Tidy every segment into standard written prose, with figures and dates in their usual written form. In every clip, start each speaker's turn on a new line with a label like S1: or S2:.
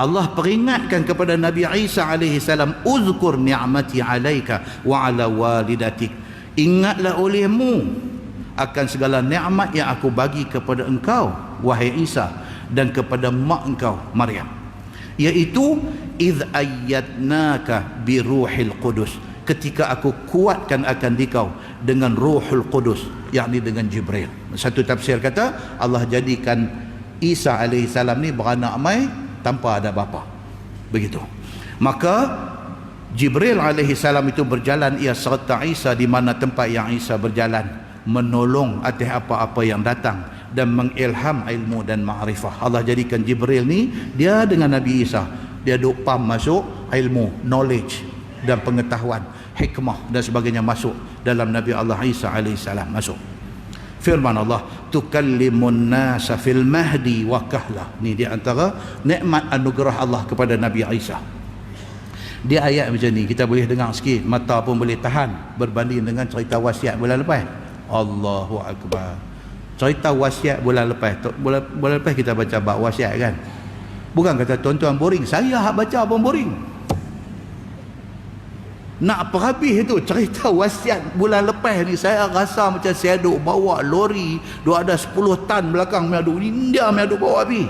S1: Allah peringatkan kepada Nabi Isa alaihi salam, uzkur ni'mati alaika wa ala walidatik, ingatlah olehmu akan segala nikmat yang aku bagi kepada engkau wahai Isa dan kepada mak engkau Maryam, iaitu idh ayyadnaka bi ruhil qudus, ketika aku kuatkan akan dikau dengan ruhul qudus, yakni dengan Jibril. Satu tafsir kata Allah jadikan Isa alaihi salam ni beranak mai tanpa ada bapa, begitu. Maka Jibril alaihi salam itu berjalan ia serta Isa di mana tempat yang Isa berjalan, menolong atas apa-apa yang datang dan mengilham ilmu dan ma'rifah. Allah jadikan Jibril ni dia dengan Nabi Isa, dia duk pam masuk ilmu, knowledge dan pengetahuan, hikmah dan sebagainya masuk dalam Nabi Allah Isa alaihi salam masuk. Firman Allah, tukallimun nasa fil mahdi wa kahla. Ni di antara nikmat anugerah Allah kepada Nabi Isa. Dia ayat macam ni kita boleh dengar sikit, mata pun boleh tahan, berbanding dengan cerita wasiat bulan lepas. Allahu akbar. Cerita wasiat bulan lepas, bulan lepas kita baca bab wasiat kan. Bukan kata tuan-tuan boring, saya hak baca pun boring. Nak perhabis itu cerita wasiat bulan lepas ni, saya rasa macam saya duk bawa lori, duk ada 10 tan belakang, duk indah, duk bawa habis.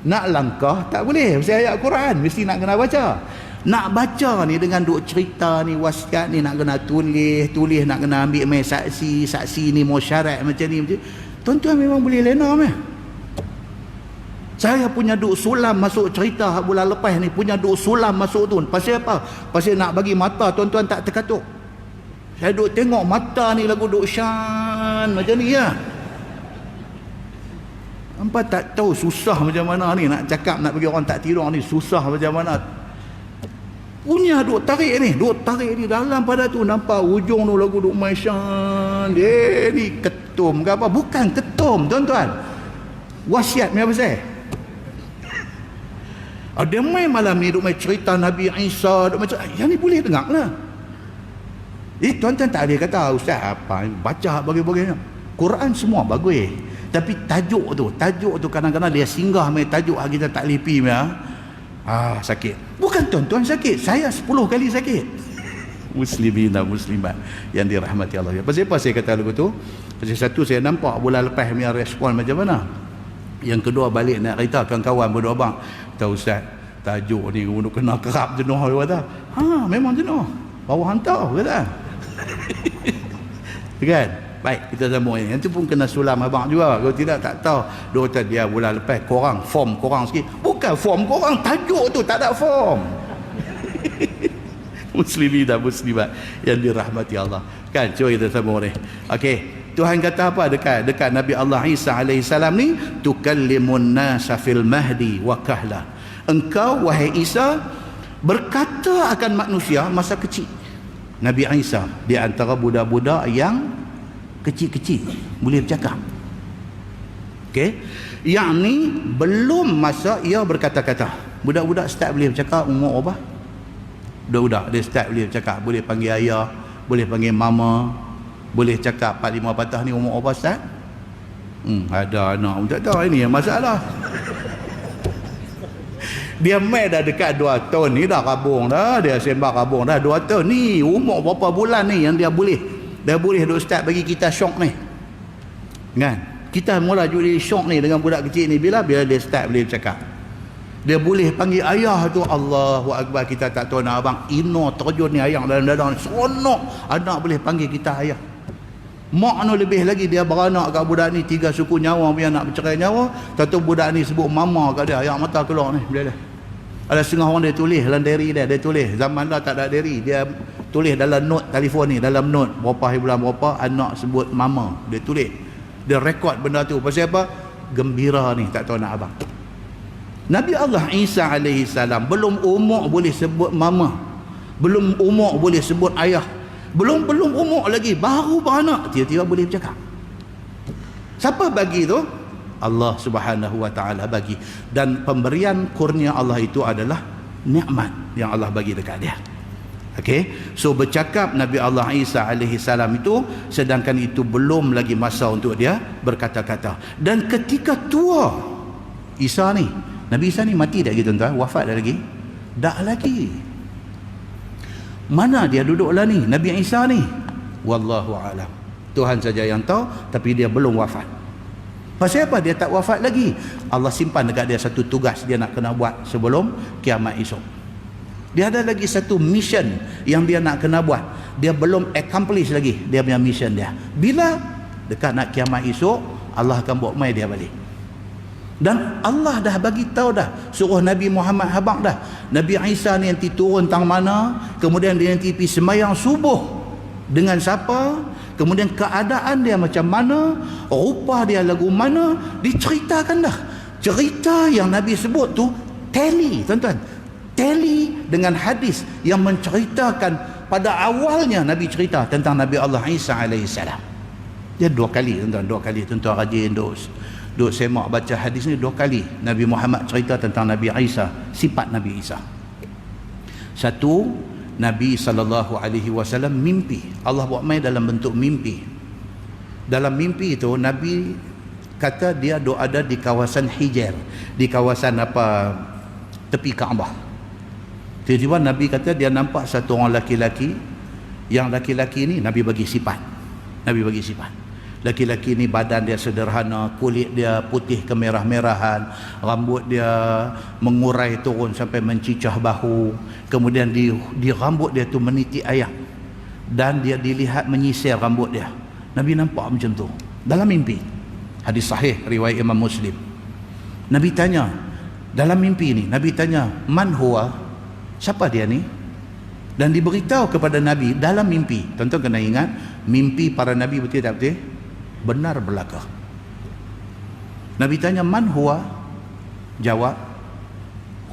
S1: Nak langkah tak boleh, mesti ayat Quran, mesti nak kena baca. Nak baca ni dengan duk cerita ni wasiat ni, nak kena tulis, nak kena ambil main saksi ni mau syarat macam ni, tuan-tuan memang boleh lena meh. Saya punya duk sulam masuk cerita bulan lepas ni, punya duk sulam masuk tu. Pasal apa? Pasal nak bagi mata tuan-tuan tak terkatuk. Saya duk tengok mata ni lagu duk syan macam ni ya. Hampa tak tahu susah macam mana ni nak cakap, nak bagi orang tak tidur ni susah macam mana. Punya duk tarik ni dalam pada tu nampak ujung tu lagu duk main syan. Dia ni ketum ke apa? Bukan ketum tuan-tuan. Wasiat ni apa saya? Dia main malam ni duk main cerita Nabi Isa, duk macam yang ni boleh dengar lah. Tuan-tuan tak boleh kata ustaz apa baca bagi-bagi. Quran semua bagus, tapi tajuk tu kadang-kadang dia singgah main tajuk kita tak lipi sakit. Bukan tuan-tuan sakit, saya 10 kali sakit. Muslimin dan muslimat yang dirahmati Allah. Pasal apa saya kata lagu tu? Pasal satu, saya nampak bulan lepas punya respon macam mana. Yang kedua, balik nak cerita kawan-kawan berdua abang, tahu ustaz tajuk ni kena kerap jenuh, dia kata memang jenuh, bawa hantar kata. Kan? Baik, kita sambung ni. Yang tu pun kena sulam abang juga, kalau tidak tak tahu. Dia kata dia bulan lepas korang form korang sikit. Bukan form korang, tajuk tu tak ada form. Muslimin dan muslimat yang dirahmati Allah. Kan, cuba kita sambung ni. Okey, Tuhan kata apa dekat Nabi Allah Isa alaihi salam ni, tukallimun nasa fil mahdi wa kahla. Engkau wahai Isa berkata akan manusia masa kecil. Nabi Isa di antara budak-budak yang kecil-kecil boleh bercakap. Okey, yakni belum masa ia berkata-kata. Budak-budak start boleh bercakap umur apa? Budak-budak dia start boleh bercakap, boleh panggil ayah, boleh panggil mama, boleh cakap 4-5 patah ni umur apa Ustaz? Ada anak pun tak tahu, ini yang masalah. Dia main dah dekat 2 tahun ni dah rabung dah, dia sembah rabung dah 2 tahun ni, umur berapa bulan ni yang dia boleh duk start bagi kita syok ni. Kan? Kita mula jadi syok ni dengan budak kecil ni bila dia start boleh bercakap. Dia boleh panggil ayah tu, Allahu Akbar, kita tak tahu nak abang ino terjun ni ayah dalam dada ni, seronok anak boleh panggil kita ayah. Mak no lebih lagi, dia beranak kat budak ni 3 suku nyawa punya nak bercerai nyawa, tahu budak ni sebut mama kat dia, ayah mata keluar ni bila dia. Ada setengah orang dia tulis dalam diary dia tulis, zaman dah tak ada diary, dia tulis dalam note telefon ni, dalam note berapa hari bulan berapa anak sebut mama, dia tulis, dia rekod benda tu. Pasal apa? Gembira ni tak tahu nak abang. Nabi Allah Isa alaihi salam belum umur boleh sebut mama, belum umur boleh sebut ayah, belum umur lagi, baru beranak tiba-tiba boleh bercakap. Siapa bagi tu? Allah Subhanahu wa taala bagi, dan pemberian kurnia Allah itu adalah nikmat yang Allah bagi dekat dia. Okey, so bercakap Nabi Allah Isa alaihi salam itu, sedangkan itu belum lagi masa untuk dia berkata-kata. Dan ketika tua Isa ni, Nabi Isa ni mati dah gitu tuan, wafat dah lagi? Dah lagi. Mana dia duduk lah ni Nabi Isa ni? Wallahu alam. Tuhan saja yang tahu, tapi dia belum wafat. Pasal apa dia tak wafat lagi? Allah simpan dekat dia satu tugas dia nak kena buat sebelum kiamat esok. Dia ada lagi satu mission yang dia nak kena buat. Dia belum accomplish lagi dia punya mission dia. Bila dekat nak kiamat esok, Allah akan bawa mai dia balik. Dan Allah dah bagi tahu dah, suruh Nabi Muhammad habaq dah, Nabi Isa ni nanti turun tang mana, kemudian dia nanti pergi sembahyang subuh dengan siapa, kemudian keadaan dia macam mana, rupa dia lagu mana, diceritakan dah. Cerita yang Nabi sebut tu tally tuan-tuan, tally dengan hadis yang menceritakan pada awalnya Nabi cerita tentang Nabi Allah Isa alaihissalam. Dia dua kali tuan-tuan, dua kali tuan-tuan rajin duk semak baca hadis ni, dua kali Nabi Muhammad cerita tentang Nabi Isa, sifat Nabi Isa. Satu, Nabi SAW mimpi. Allah buat main dalam bentuk mimpi. Dalam mimpi itu Nabi kata dia ada di kawasan Hijr, di kawasan tepi Kaabah. Tiba-tiba Nabi kata dia nampak satu orang laki-laki, yang laki-laki ni Nabi bagi sifat. Nabi bagi sifat. Laki-laki ni badan dia sederhana, kulit dia putih kemerah-merahan, rambut dia mengurai turun sampai mencicah bahu, kemudian di rambut dia tu meniti air, dan dia dilihat menyisir rambut dia. Nabi nampak macam tu dalam mimpi. Hadis sahih riwayat Imam Muslim. Nabi tanya dalam mimpi ni, Nabi tanya, man huwa, siapa dia ni? Dan diberitahu kepada Nabi dalam mimpi. Tuan-tuan kena ingat, mimpi para Nabi betul tak betul? Benar belaka. Nabi tanya, man huwa? Jawab,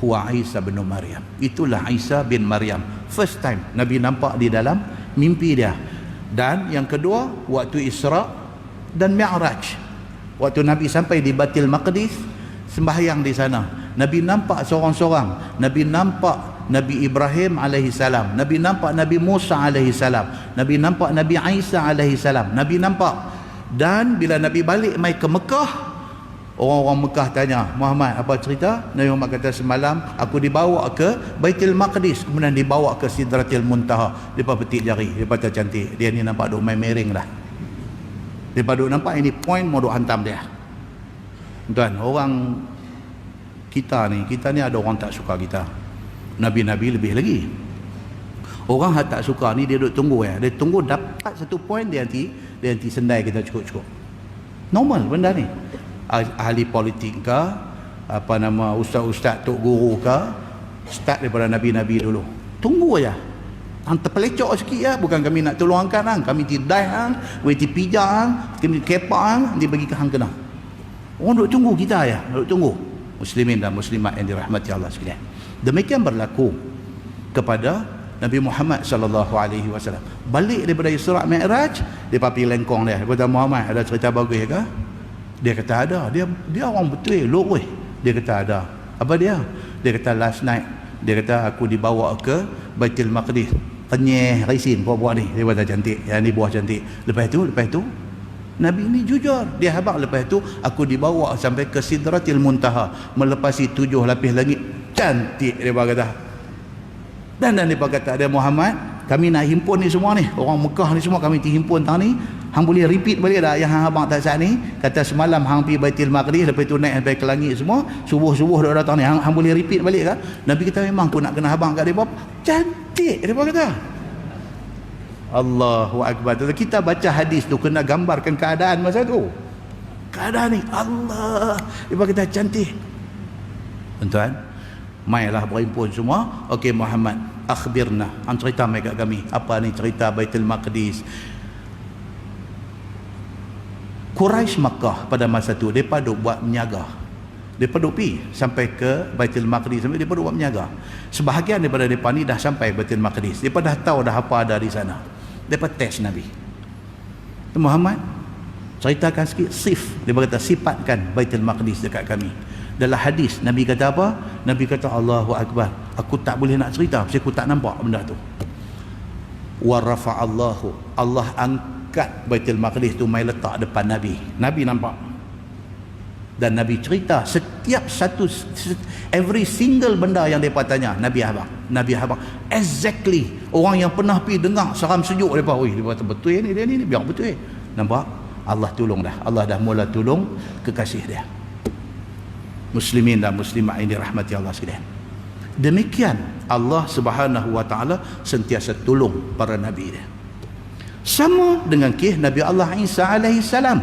S1: huwa Isa bin Maryam. Itulah Isa bin Maryam. First time Nabi nampak di dalam mimpi dia. Dan yang kedua, waktu Isra dan Mi'raj, waktu Nabi sampai di Baitul Maqdis, sembahyang di sana, Nabi nampak seorang-seorang. Nabi nampak Nabi Ibrahim alaihissalam, Nabi nampak Nabi Musa alaihissalam, Nabi nampak Nabi Isa alaihissalam, Nabi nampak. Dan bila Nabi balik mai ke Mekah, orang-orang Mekah tanya, Muhammad apa cerita? Nabi Muhammad kata, semalam aku dibawa ke Baitul Maqdis, kemudian dibawa ke Sidratil Muntaha. Depa petik jari, depa kata cantik, dia ni nampak duk main mering dah. Depa duk nampak ini point mau duk hantam dia. Tuan, orang kita ni ada orang tak suka kita. Nabi-nabi lebih lagi. Orang yang tak suka ni dia duk tunggu dia tunggu dapat satu point, dia nanti sendai kita cukup-cukup. Normal benda ni. Ahli politik ke, ustaz-ustaz tok guru ke, start daripada nabi-nabi dulu. Tunggu aja. Hang terpelecok sikit ya, bukan kami nak tolong angkat hang, kami tidai hang, weti pijak hang, kami kepak hang, dia bagi ke hang kena. Orang duk tunggu kita ya, duk tunggu. Muslimin dan muslimat yang dirahmati Allah sekalian. Demikian berlaku kepada Nabi Muhammad SAW. Balik daripada Isra' Mi'raj, dia pergi lengkong dia. Dia kata, Muhammad ada cerita bagus ke? Dia kata ada. Dia orang betul, lurus. Dia kata ada. Apa dia? Dia kata last night, dia kata aku dibawa ke Baitul Maqdis. Kenyeh risin buah-buah ni. Dia kata cantik. Yang ni buah cantik. Lepas tu Nabi ni jujur. Dia habaq lepas tu aku dibawa sampai ke Sidratil Muntaha, melepasi 7 lapis langit. Cantik dia kata. Dan dia kata, ada Muhammad, kami nak himpun ni semua ni, orang Mekah ni semua kami himpun tang ni. Hang boleh repeat balik dah yang hang abang tak saat ni. Kata semalam hang pergi Baitul Maqdis, lepas tu naik sampai ke langit semua, subuh-subuh dah datang ni, hang boleh repeat balik ke? Nabi kata memang aku nak kena abang kat dia. Cantik dia kata. Allahu Akbar. Kita baca hadis tu kena gambarkan keadaan masa tu. Keadaan ni Allah, dia kata cantik. Tuan-tuan, mailah berhimpun semua. Okey Muhammad, akhbirna, hang cerita mai kat kami. Apa ni cerita Baitul Maqdis? Quraisy Makkah pada masa tu depa duk buat menyaga. Depa duk pi sampai ke Baitul Maqdis, sampai depa duk buat menyaga. Sebahagian daripada depa ni dah sampai Baitul Maqdis. Depa dah tahu dah apa ada di sana. Depa test Nabi. Muhammad, ceritakan sikit dia kata sifatkan Baitul Maqdis dekat kami. Dalam hadis Nabi kata apa? Nabi kata Allahu Akbar, aku tak boleh nak cerita sebab aku tak nampak benda tu. Wa rafa'allahu, Allah angkat Baitul Maqdis tu mai letak depan Nabi. Nabi nampak. Dan Nabi cerita setiap satu, every single benda yang mereka tanya, Nabi abang exactly. Orang yang pernah pergi dengar seram sejuk mereka, oi, dia kata betul ni, dia ni biar betul. Nampak? Allah tolong dah. Allah dah mula tolong kekasih dia. Muslimin dan muslimat yang dirahmati Allah sekalian. Demikian Allah Subhanahu wa taala sentiasa tolong para nabi dia. Sama dengan kisah Nabi Allah Isa alaihi salam.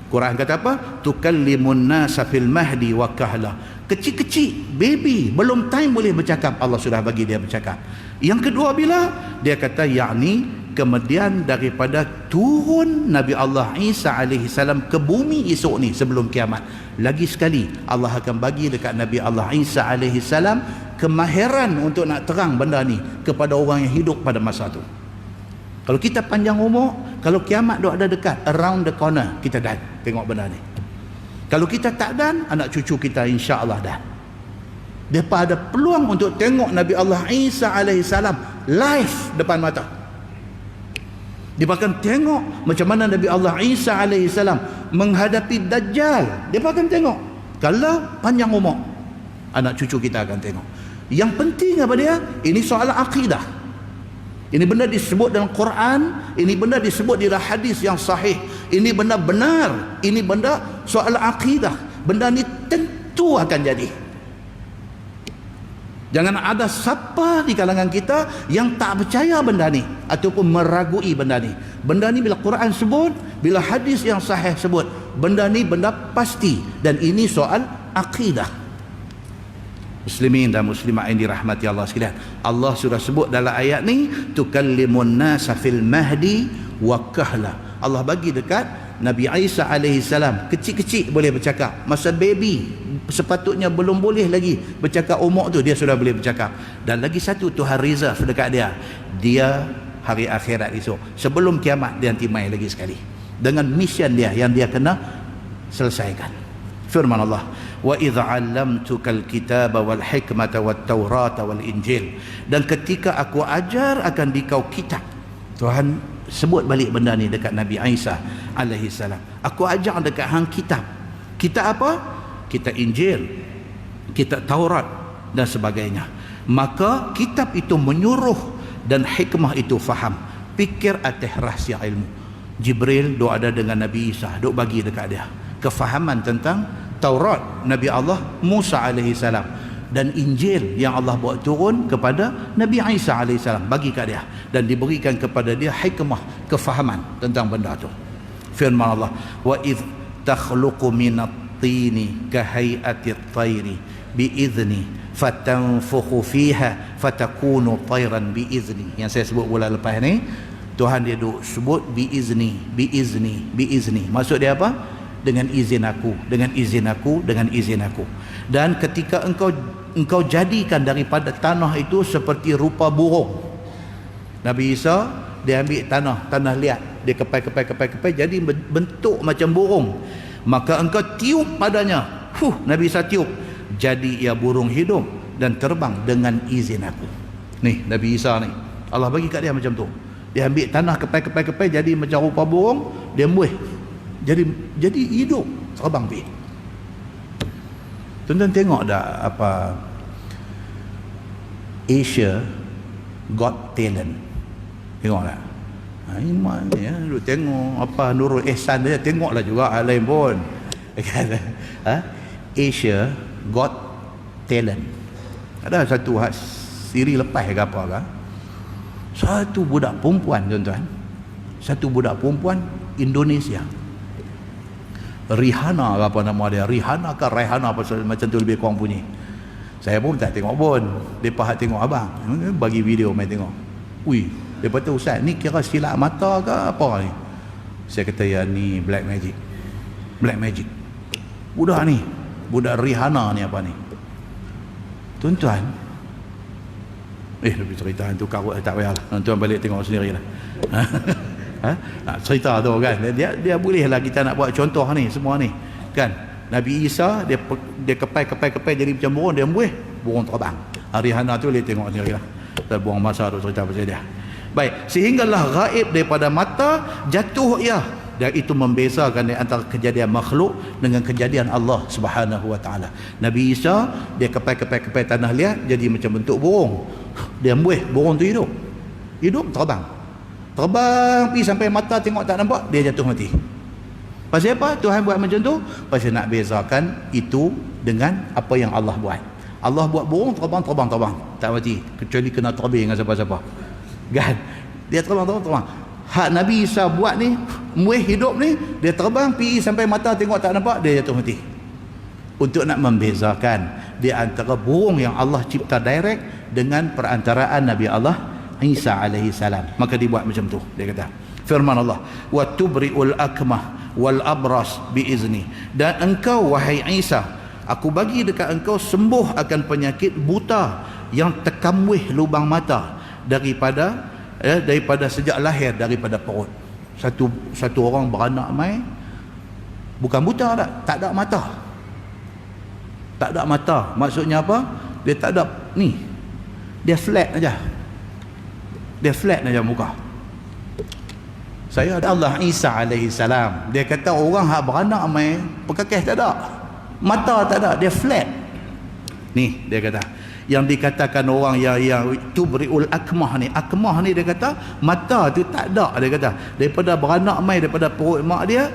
S1: Quran kata apa? Tukallimun nasa fil mahdi wa kahla. Kecil-kecil, baby, belum time boleh bercakap, Allah sudah bagi dia bercakap. Yang kedua bila? Dia kata yakni kemudian daripada turun Nabi Allah Isa alaihi salam ke bumi esok ni sebelum kiamat. Lagi sekali Allah akan bagi dekat Nabi Allah Isa alaihi salam kemahiran untuk nak terang benda ni kepada orang yang hidup pada masa tu. Kalau kita panjang umur, kalau kiamat dok ada dekat, around the corner, kita dah tengok benda ni. Kalau kita tak dan, anak cucu kita insya-Allah dah. Depa ada peluang untuk tengok Nabi Allah Isa alaihi salam live depan mata. Dia akan tengok macam mana Nabi Allah Isa alaihi salam menghadapi Dajjal. Dia akan tengok. Kalau panjang umur, anak cucu kita akan tengok. Yang penting apa dia? Ini soal akidah. Ini benda disebut dalam Quran, ini benda disebut di dalam hadis yang sahih. Ini benda benar, ini benda soal akidah. Benda ni tentu akan jadi. Jangan ada siapa di kalangan kita yang tak percaya benda ni ataupun meragui benda ni. Benda ni bila Quran sebut, bila hadis yang sahih sebut, benda ni benda pasti, dan ini soal akidah. Muslimin dan muslimat yang dirahmati Allah sekalian, Allah sudah sebut dalam ayat ni tukallimun nasa fil mahdi wa kahla. Allah bagi dekat Nabi Isa alaihi salam kecil-kecil boleh bercakap. Masa baby sepatutnya belum boleh lagi bercakap, umur tu dia sudah boleh bercakap. Dan lagi satu Tuhan reserve dekat dia hari akhirat esok, sebelum kiamat dia nanti mai lagi sekali dengan mission dia yang dia kena selesaikan. Firman Allah, wa idza 'allamtukal kitaba wal hikmata wat taurata wal injil. Dan ketika aku ajar akan dikau kitab. Tuhan sebut balik benda ni dekat Nabi Isa alaihi salam. Aku ajar dekat hang kitab. Kitab apa? Kitab Injil, kitab Taurat dan sebagainya. Maka kitab itu menyuruh dan hikmah itu faham, fikir atas rahsia ilmu. Jibril duk ada dengan Nabi Isa, duk bagi dekat dia kefahaman tentang Taurat Nabi Allah Musa alaihi salam dan Injil yang Allah buat turun kepada Nabi Isa alaihi salam, bagi kat dia dan diberikan kepada dia hikmah, kefahaman tentang benda tu. Firman Allah, wa idh takhluqu minat tini kahayati at-tayri biizni fatanfukhu fiha fatakunu tayran biizni. Yang saya sebut bulan lepas ni, Tuhan dia duk sebut biizni. Maksud dia apa? Dengan izin aku, dengan izin aku, dengan izin aku. Dan ketika engkau jadikan daripada tanah itu seperti rupa burung. Nabi Isa dia ambil tanah liat, dia kepai jadi bentuk macam burung. Maka engkau tiup padanya. Nabi Isa tiup, jadi ia burung hidup dan terbang dengan izin aku. Ni Nabi Isa ni, Allah bagi kat dia macam tu. Dia ambil tanah kepai jadi macam rupa burung, dia embuih. Jadi hidup, terbang pergi. Tuan-tuan tengok dah apa Asia Got Talent. Tengok tak? Iman ni duk tengok apa Nurul Ihsan dia, tengoklah juga hal lain pun. Asia Got Talent. Ada satu siri lepas ke apa ke? Satu budak perempuan, tuan-tuan. Satu budak perempuan Indonesia. Rihanna apa nama dia, Rihanna ke Raihana macam tu lebih kurang bunyi. Saya pun tak tengok pun, depa hak tengok abang bagi video mai tengok. Ui, depa tu ustaz ni kira silap mata ke apa ni? Saya kata ya ni black magic. Budak ni, budak Rihanna ni apa ni? Tuan-tuan, lebih cerita tu kau tak payahlah. Tuan balik tengok sendirilah. Cerita tu kan, dia bolehlah kita nak buat contoh ni semua ni kan. Nabi Isa dia kepai jadi macam burung, dia embuih, burung terbang. Rihanna tu dia tengok sendirilah. Tak buang masa tu cerita pasal dia. Baik, sehinggalah gaib daripada mata, jatuh ia Dan itu membezakan di antara kejadian makhluk dengan kejadian Allah Subhanahu wa taala. Nabi Isa dia kepai tanah liat jadi macam bentuk burung. Dia embuih, burung tu hidup. Hidup terbang. Terbang pergi sampai mata tengok tak nampak, dia jatuh mati. Pasal apa Tuhan buat macam tu? Pasal nak bezakan itu dengan apa yang Allah buat. Allah buat burung terbang tak mati, kecuali kena terbang dengan siapa-siapa. Kan? Dia terbang. Hak Nabi Isa buat ni, muih hidup ni, dia terbang pergi sampai mata tengok tak nampak, dia jatuh mati. Untuk nak membezakan di antara burung yang Allah cipta direct dengan perantaraan Nabi Allah Isa alaihi salam. Maka dibuat macam tu. Dia kata, firman Allah, wa tubri'ul akmah wal abras biizni. Dan engkau wahai Isa, aku bagi dekat engkau sembuh akan penyakit buta yang tekamwih lubang mata daripada sejak lahir, daripada perut. Satu orang beranak mai bukan buta tak ada mata. Tak ada mata. Maksudnya apa? Dia tak ada ni. Dia flat aja. Dia flat aja muka. Saya ada Allah Isa alaihi salam. Dia kata orang hak beranak mai pekakeh tak ada. Mata tak ada, dia flat. Ni dia kata. Yang dikatakan orang yang tubri'ul akmah ni dia kata mata tu tak ada. Dia kata daripada beranak mai daripada perut mak dia,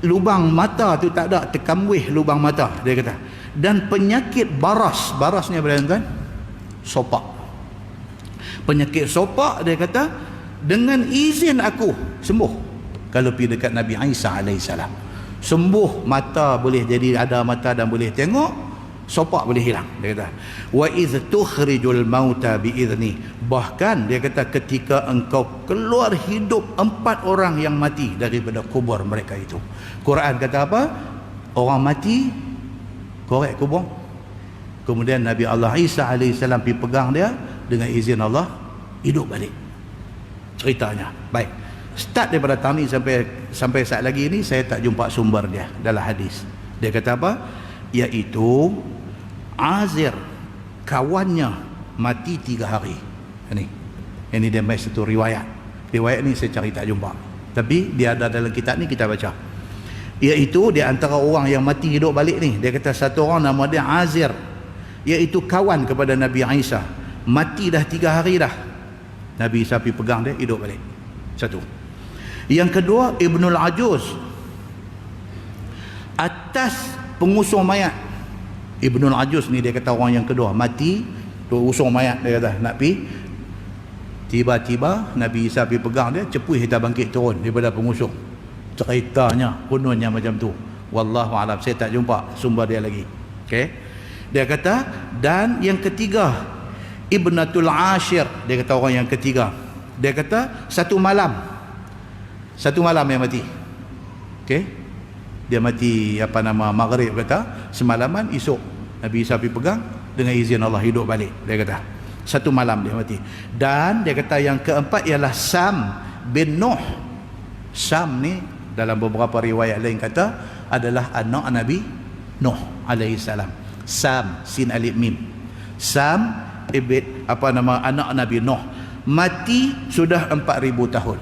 S1: lubang mata tu tak ada, tekamwih lubang mata, dia kata. Dan penyakit baras ni apa dia, kan? Sopak. Penyakit sopak dia kata dengan izin aku sembuh. Kalau pergi dekat Nabi Isa alaihissalam, sembuh, mata boleh jadi ada mata dan boleh tengok, sopak boleh hilang. Dia kata wa idh tukhrijul mauta biizni. Bahkan dia kata ketika engkau keluar hidup 4 orang yang mati daripada kubur mereka itu. Quran kata apa? Orang mati korek kubur, kemudian Nabi Allah Isa alaihissalam pergi pegang dia, dengan izin Allah hidup balik. Ceritanya baik, start daripada tahun ni sampai saat lagi ni saya tak jumpa sumber dia dalam hadis. Dia kata apa? Iaitu Azir kawannya mati 3 hari. Ini dia mai satu riwayat. Riwayat ni saya cari tak jumpa, tapi dia ada dalam kitab ni, kita baca. Iaitu di antara orang yang mati hidup balik ni, dia kata satu orang nama dia Azir, iaitu kawan kepada Nabi Isa. Mati dah 3 hari dah, Nabi Isa pergi pegang dia, hidup balik. Satu. Yang kedua, Ibnul Ajuz, atas pengusung mayat. Ibnul Ajuz ni dia kata orang yang kedua mati, usung mayat, dia kata nak pergi, tiba-tiba Nabi Isa pergi pegang dia, cepuih kita bangkit turun daripada pengusung. Ceritanya kononnya macam tu, wallahu alam, saya tak jumpa sumber dia lagi. Okey, dia kata. Dan yang ketiga, Ibnatul Ashir, dia kata orang yang ketiga, dia kata satu malam yang mati. Okey, dia mati maghrib kata, semalaman, esok Nabi Isa pergi pegang, dengan izin Allah hidup balik. Dia kata satu malam dia mati. Dan dia kata yang keempat ialah Sam bin Nuh. Sam ni dalam beberapa riwayat lain kata adalah anak Nabi Nuh alaihi salam. Sam, sin alif mim. Sam anak Nabi Nuh, mati sudah 4000 tahun.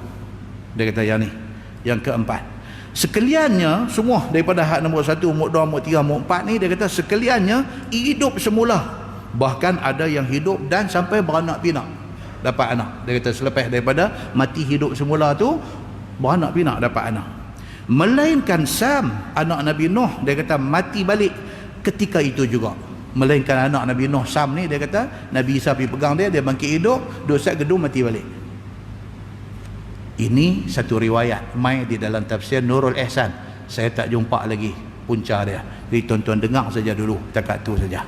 S1: Dia kata yang ni, yang keempat. Sekaliannya semua daripada hak nombor 1, nombor 2, nombor 3, nombor 4 ni, dia kata sekaliannya hidup semula. Bahkan ada yang hidup dan sampai beranak pinak, dapat anak. Dia kata selepas daripada mati hidup semula tu, beranak pinak, dapat anak. Melainkan Sam, anak Nabi Nuh, dia kata mati balik ketika itu juga. Melainkan anak Nabi Nuh, Sam ni, dia kata Nabi Isa pergi pegang dia, dia bangkit hidup, dosa gedung, mati balik. Ini satu riwayat mai di dalam tafsir Nurul Ihsan. Saya tak jumpa lagi punca dia. Jadi tuan-tuan dengar saja dulu, takat tu saja.